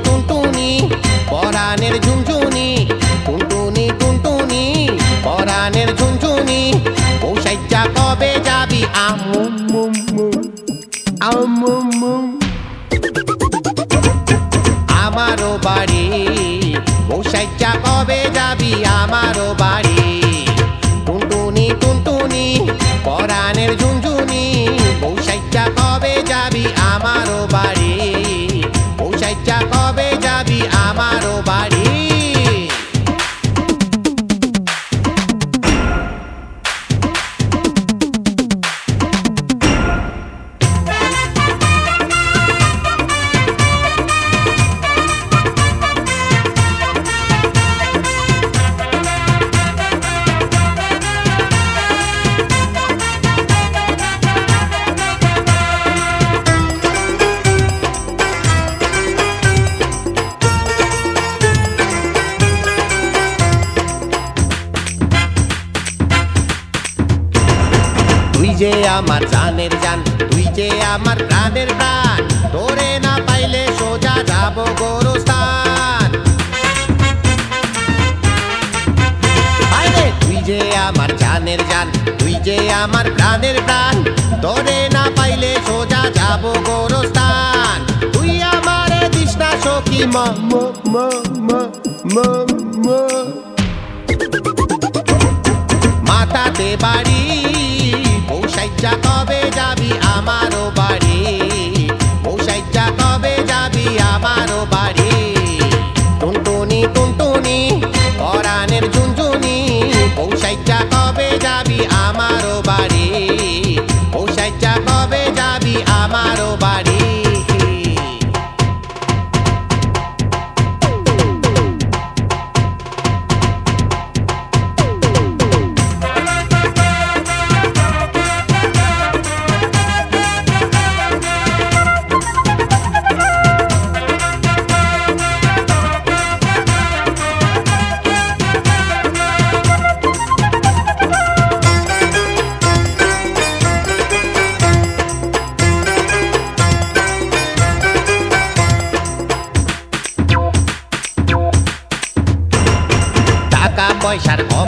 টুনটুনি পরাণের ঝুনঝুনি, টুনটুনি টুনটুনি পরাণের ঝুনঝুনি, পৌষাইচা কবে যাবি আমারও বাড়ি, পৌষাইচা কবে যাবি আমারও বাড়ি। টুনটুনি টুনটুনি পরাণের ঝুনঝুনি, পৌষাইচা কবে যাবি আমারও বাড়ি, পৌষাইচা কবে যাবি আমারও বাড়ি। তুই যে আমার জানের জান, তুই যে আমার প্রাণের প্রাণ, তোরে না পাইলে সোজা যাব গোরস্থান। আরে তুই যে আমার জানের জান, তুই যে আমার প্রাণের প্রাণ, তোরে না পাইলে সোজা যাব গোরস্থান। তুই আমারে দিস না সখী মাথাতে বাড়ি, পৌষাইচা কবে যাবি আমারও বাড়ি, পৌষাইচা কবে যাবি আমারও বাড়ি। টুনটুনি টুনটুনি পরাণের ঝুনঝুনি, পৌষাইচা কবে যাবি আমারও বাড়ি, পৌষাইচা কবে যাবি আমারও বাড়ি। টাকা পয়সার